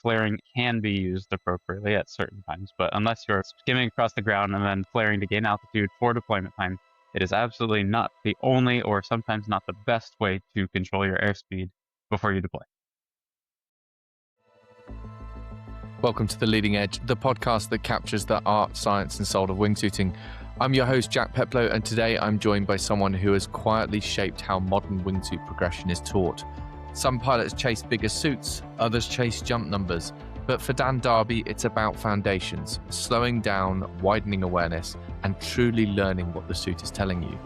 flaring can be used appropriately at certain times, but unless you're skimming across the ground and then flaring to gain altitude for deployment time, it is absolutely not the only or sometimes not the best way to control your airspeed before you deploy. Welcome to The Leading Edge, the podcast that captures the art, science and soul of wingsuiting. I'm your host, Jack Peplow, and today I'm joined by someone who has quietly shaped how modern wingsuit progression is taught. Some pilots chase bigger suits, others chase jump numbers. But for Dan Darby, it's about foundations, slowing down, widening awareness, and truly learning what the suit is telling you.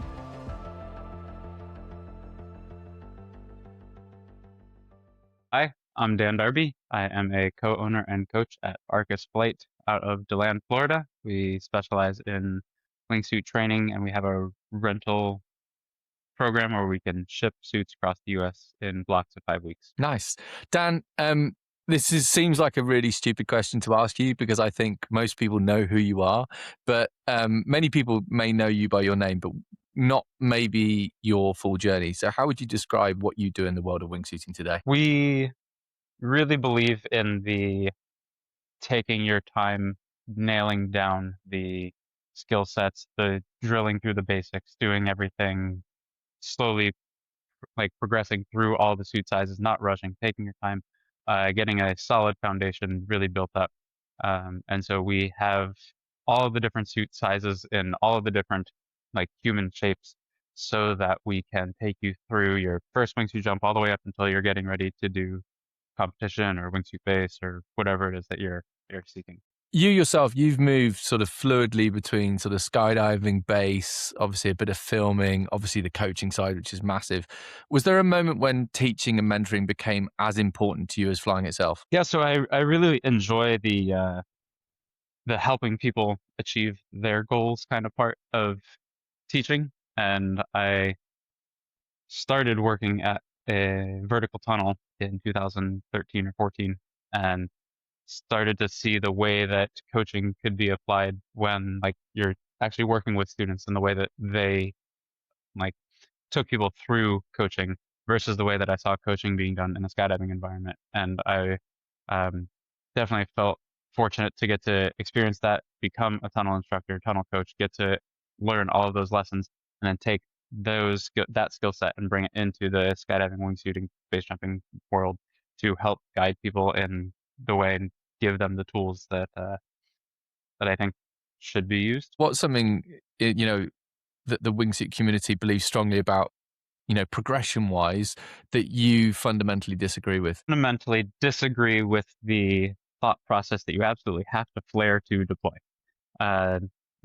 Hi, I'm Dan Darby. I am a co-owner and coach at Arcus Flight out of DeLand, Florida. We specialize in wingsuit training, and we have a rental program where we can ship suits across the U.S. in blocks of 5 weeks. Nice. Dan, seems like a really stupid question to ask you because I think most people know who you are, but many people may know you by your name, but not maybe your full journey. So how would you describe what you do in the world of wingsuiting today? We really believe in the taking your time, nailing down the skill sets, the drilling through the basics, doing everything slowly, like progressing through all the suit sizes, not rushing, taking your time, getting a solid foundation really built up. And so we have all of the different suit sizes in all of the different like human shapes so that we can take you through your first wingsuit jump all the way up until you're getting ready to do competition or wingsuit base or whatever it is that you're seeking. You yourself, you've moved sort of fluidly between sort of skydiving, base, obviously a bit of filming, obviously the coaching side, which is massive. Was there a moment when teaching and mentoring became as important to you as flying itself? Yeah, so I really enjoy the helping people achieve their goals kind of part of teaching. And I started working at a vertical tunnel in 2013 or 14 and started to see the way that coaching could be applied when like you're actually working with students and the way that they like took people through coaching versus the way that I saw coaching being done in a skydiving environment. And I definitely felt fortunate to get to experience that, become a tunnel instructor, tunnel coach, get to learn all of those lessons, and then take that skill set and bring it into the skydiving, wingsuiting, base jumping world to help guide people in the way and give them the tools that I think should be used. What's something that the wingsuit community believes strongly about, progression wise, that you fundamentally disagree with? Fundamentally disagree with the thought process that you absolutely have to flare to deploy.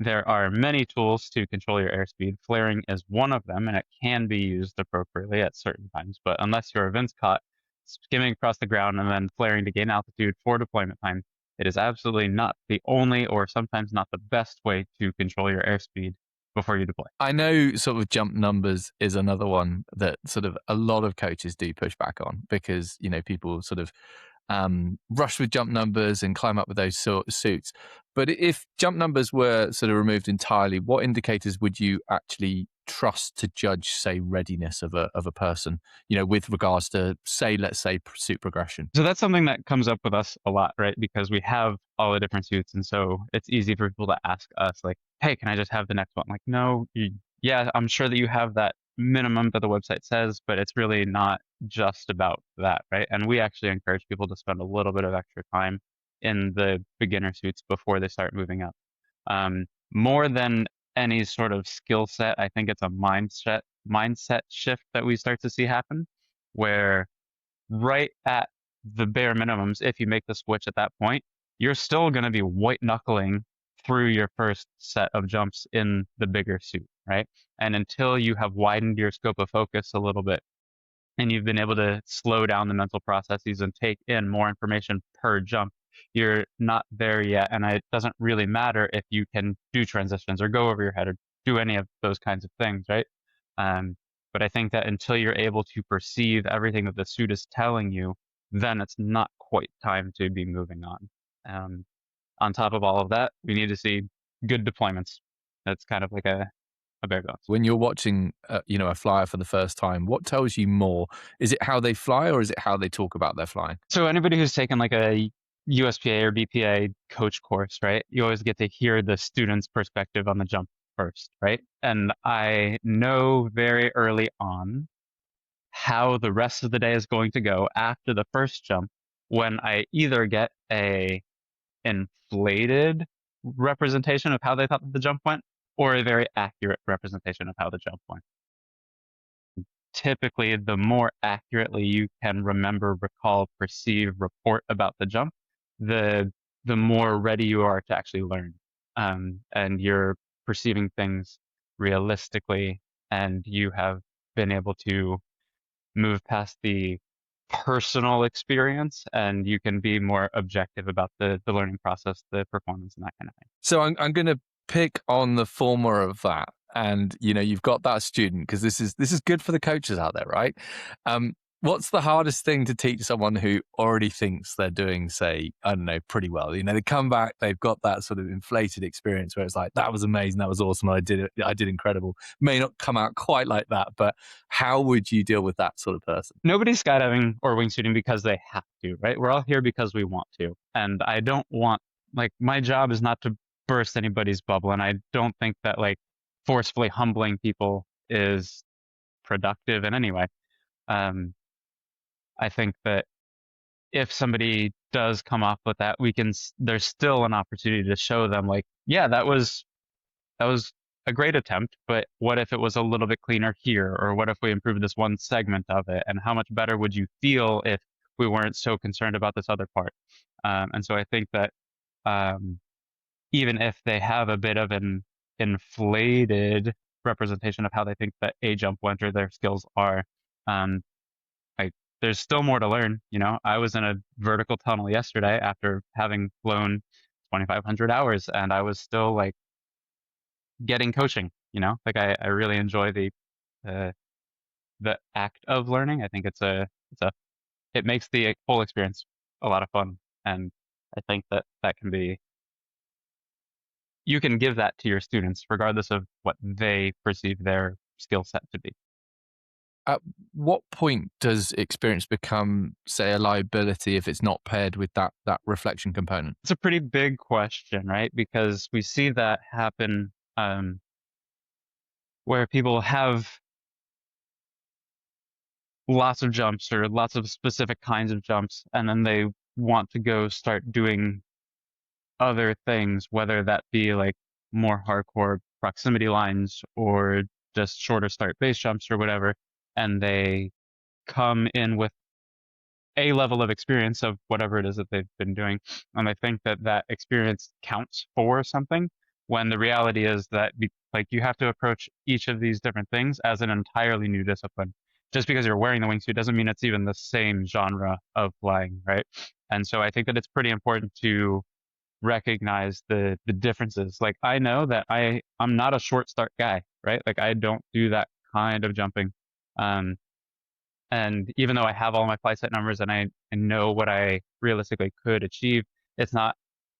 There are many tools to control your airspeed. Flaring is one of them, and it can be used appropriately at certain times. But unless you're a Vince caught skimming across the ground and then flaring to gain altitude for deployment time, it is absolutely not the only or sometimes not the best way to control your airspeed before you deploy. I know sort of jump numbers is another one that sort of a lot of coaches do push back on because, people sort of rush with jump numbers and climb up with those sort of suits. But if jump numbers were sort of removed entirely, what indicators would you actually trust to judge, say, readiness of a person, with regards to, let's say, suit progression? So that's something that comes up with us a lot, right? Because we have all the different suits. And so it's easy for people to ask us like, hey, can I just have the next one? Like, no, yeah, I'm sure that you have that minimum that the website says, but it's really not just about that, right? And we actually encourage people to spend a little bit of extra time in the beginner suits before they start moving up. More than any sort of skill set, I think it's a mindset shift that we start to see happen, where right at the bare minimums, if you make the switch at that point, you're still going to be white knuckling through your first set of jumps in the bigger suit, right? And until you have widened your scope of focus a little bit and you've been able to slow down the mental processes and take in more information per jump, you're not there yet. And it doesn't really matter if you can do transitions or go over your head or do any of those kinds of things, right? But I think that until you're able to perceive everything that the suit is telling you, then it's not quite time to be moving on. On top of all of that, we need to see good deployments. That's kind of like a bare bones. When you're watching, a flyer for the first time, what tells you more? Is it how they fly or is it how they talk about their flying? So anybody who's taken like a USPA or BPA coach course, right? You always get to hear the student's perspective on the jump first, right? And I know very early on how the rest of the day is going to go after the first jump when I either get a inflated representation of how they thought the jump went or a very accurate representation of how the jump went. Typically, the more accurately you can remember, recall, perceive, report about the jump, the the more ready you are to actually learn. And you're perceiving things realistically, and you have been able to move past the personal experience, and you can be more objective about the learning process, the performance, and that kind of thing. So I'm going to pick on the former of that, and you've got that student, because this is good for the coaches out there, right? What's the hardest thing to teach someone who already thinks they're doing, say, I don't know, pretty well? They come back, they've got that sort of inflated experience where it's like, that was amazing, that was awesome, I did incredible. May not come out quite like that, but how would you deal with that sort of person? Nobody's skydiving or wingsuiting because they have to, right? We're all here because we want to. And I don't want, like, my job is not to burst anybody's bubble. And I don't think that, like, forcefully humbling people is productive in any way. I think that if somebody does come up with that, there's still an opportunity to show them, like, yeah, that was a great attempt, but what if it was a little bit cleaner here? Or what if we improved this one segment of it? And how much better would you feel if we weren't so concerned about this other part? And so I think that um, even if they have a bit of an inflated representation of how they think that a jump went or their skills are, um, like, there's still more to learn. I was in a vertical tunnel yesterday after having flown 2,500 hours, and I was still like getting coaching. Like I really enjoy uh, the act of learning. I think it makes the whole experience a lot of fun, and I think that can be, you can give that to your students regardless of what they perceive their skill set to be. At what point does experience become, say, a liability if it's not paired with that reflection component? It's a pretty big question, right? Because we see that happen where people have lots of jumps or lots of specific kinds of jumps, and then they want to go start doing other things, whether that be like more hardcore proximity lines or just shorter start base jumps or whatever, and they come in with a level of experience of whatever it is that they've been doing, and I think that experience counts for something, when the reality is that like, you have to approach each of these different things as an entirely new discipline. Just because you're wearing the wingsuit doesn't mean it's even the same genre of flying, right? And so I think that it's pretty important to recognize the differences. Like, I know that I'm not a short start guy, right? Like, I don't do that kind of jumping. Um, and even though I have all my flight set numbers and I know what I realistically could achieve, it's not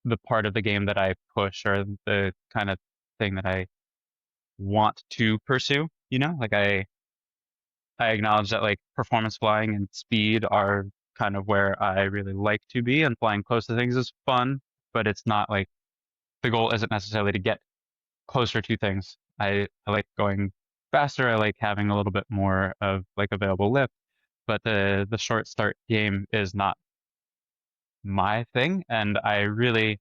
the part of the game that I push or the kind of thing that I want to pursue. Like, I acknowledge that, like, performance flying and speed are kind of where I really like to be, and flying close to things is fun, but it's not like, the goal isn't necessarily to get closer to things. I like going faster. I like having a little bit more of, like, available lift, but the short start game is not my thing, and I really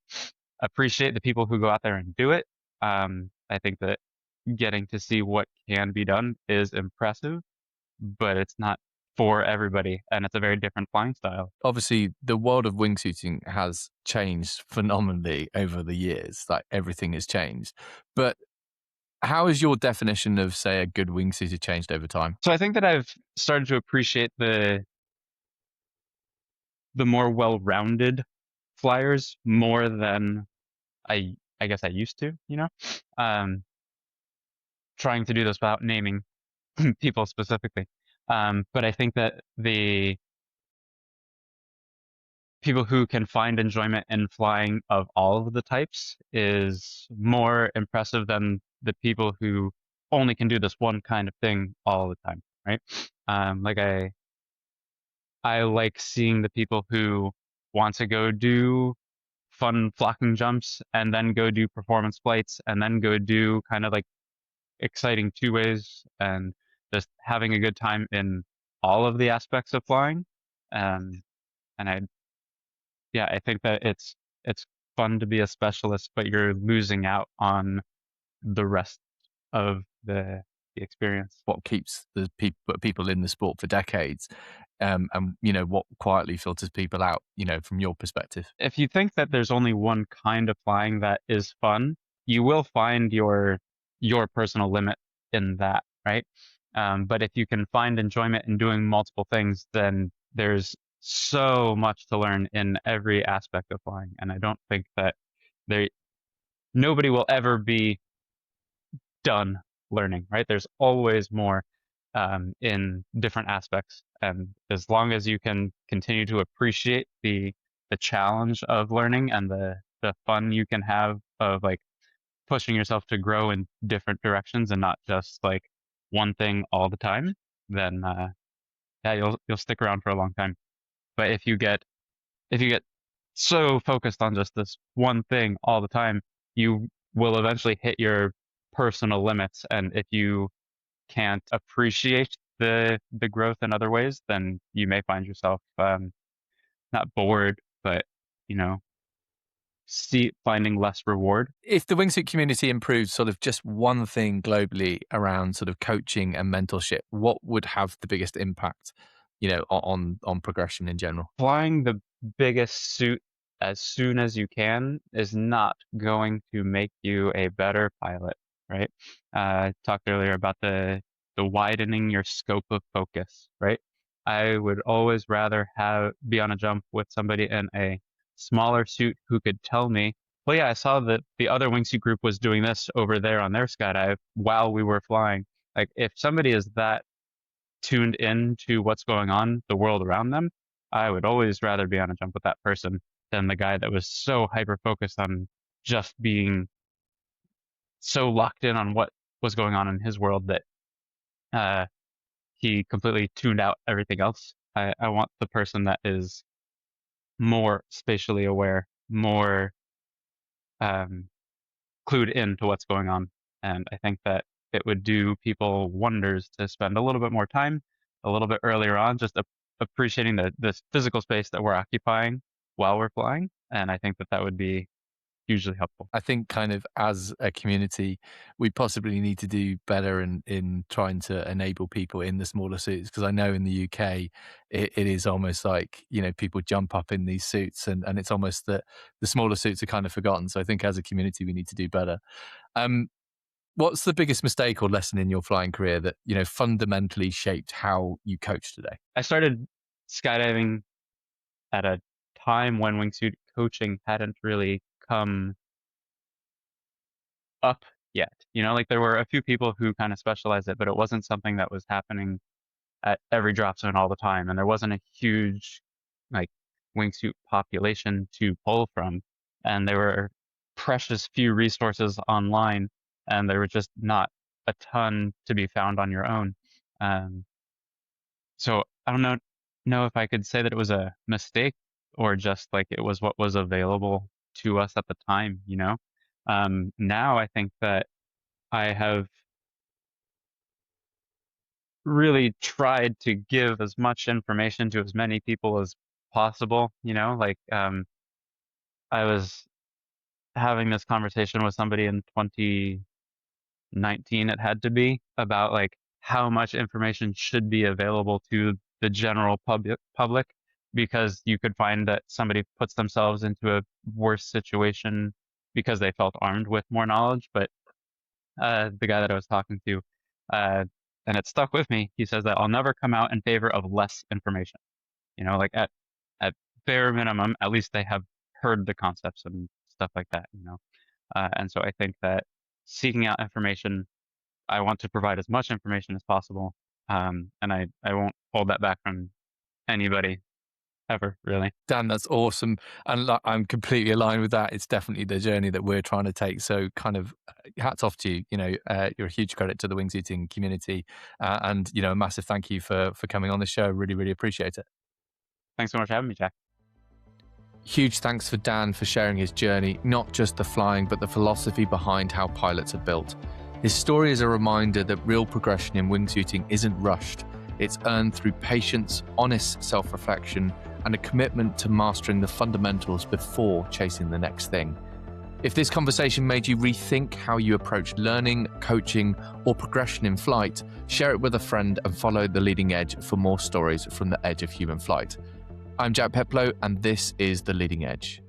appreciate the people who go out there and do it. I think that getting to see what can be done is impressive, but it's not for everybody, and it's a very different flying style. Obviously, the world of wingsuiting has changed phenomenally over the years. Like, everything has changed. But how has your definition of, say, a good wingsuiter changed over time? So I think that I've started to appreciate the more well-rounded flyers more than I guess I used to, um, trying to do this without naming people specifically. But I think that the people who can find enjoyment in flying of all of the types is more impressive than the people who only can do this one kind of thing all the time, right? Like, I like seeing the people who want to go do fun flocking jumps and then go do performance flights and then go do kind of like exciting two ways and just having a good time in all of the aspects of flying. Um, and I think that it's fun to be a specialist, but you're losing out on the rest of the experience. What keeps the people in the sport for decades, and what quietly filters people out, from your perspective. If you think that there's only one kind of flying that is fun, you will find your personal limit in that, right? But if you can find enjoyment in doing multiple things, then there's so much to learn in every aspect of flying. And I don't think that there nobody will ever be done learning, right? There's always more in different aspects, and as long as you can continue to appreciate the challenge of learning and the fun you can have of like pushing yourself to grow in different directions and not just like one thing all the time, then yeah, you'll stick around for a long time. But if you get so focused on just this one thing all the time, you will eventually hit your personal limits. And if you can't appreciate the growth in other ways, then you may find yourself not bored, but you know, finding less reward. If the wingsuit community improves sort of just one thing globally around sort of coaching and mentorship, what would have the biggest impact, on progression in general? Flying the biggest suit as soon as you can is not going to make you a better pilot, right? I talked earlier about the widening your scope of focus, right? I would always rather be on a jump with somebody in a smaller suit who could tell me, well, yeah, I saw that the other wingsuit group was doing this over there on their skydive while we were flying. Like if somebody is that tuned in to what's going on, the world around them, I would always rather be on a jump with that person than the guy that was so hyper focused on just being so locked in on what was going on in his world that uh, he completely tuned out everything else. I want the person that is more spatially aware, more um, clued in to what's going on. And I think that it would do people wonders to spend a little bit more time, a little bit earlier on, just appreciating the physical space that we're occupying while we're flying. And I think that that would be hugely helpful. I think kind of as a community, we possibly need to do better in trying to enable people in the smaller suits. Because I know in the UK, it is almost like, people jump up in these suits and it's almost that the smaller suits are kind of forgotten. So I think as a community, we need to do better. What's the biggest mistake or lesson in your flying career that, fundamentally shaped how you coach today? I started skydiving at a time when wingsuit coaching hadn't really come up yet. Like there were a few people who kind of specialized it, but it wasn't something that was happening at every drop zone all the time. And there wasn't a huge like wingsuit population to pull from. And there were precious few resources online, and there were just not a ton to be found on your own. Um, so I don't know if I could say that it was a mistake or just like it was what was available to us at the time. Now I think that I have really tried to give as much information to as many people as possible. Like I was having this conversation with somebody in 2019, it had to be, about like how much information should be available to the general public, because you could find that somebody puts themselves into a worse situation because they felt armed with more knowledge. But the guy that I was talking to, uh, and it stuck with me. He says that I'll never come out in favor of less information. Like at bare minimum, at least they have heard the concepts and stuff like that. And so I think that seeking out information, I want to provide as much information as possible, and I won't hold that back from anybody ever, really. Dan, that's awesome. And I'm completely aligned with that. It's definitely the journey that we're trying to take. So kind of hats off to you. You're a huge credit to the wingsuiting community. And, a massive thank you for coming on the show. Really, really appreciate it. Thanks so much for having me, Jack. Huge thanks for Dan for sharing his journey, not just the flying, but the philosophy behind how pilots are built. His story is a reminder that real progression in wingsuiting isn't rushed. It's earned through patience, honest self-reflection, and a commitment to mastering the fundamentals before chasing the next thing. If this conversation made you rethink how you approach learning, coaching, or progression in flight, share it with a friend and follow The Leading Edge for more stories from the edge of human flight. I'm Jack Peplow, and this is The Leading Edge.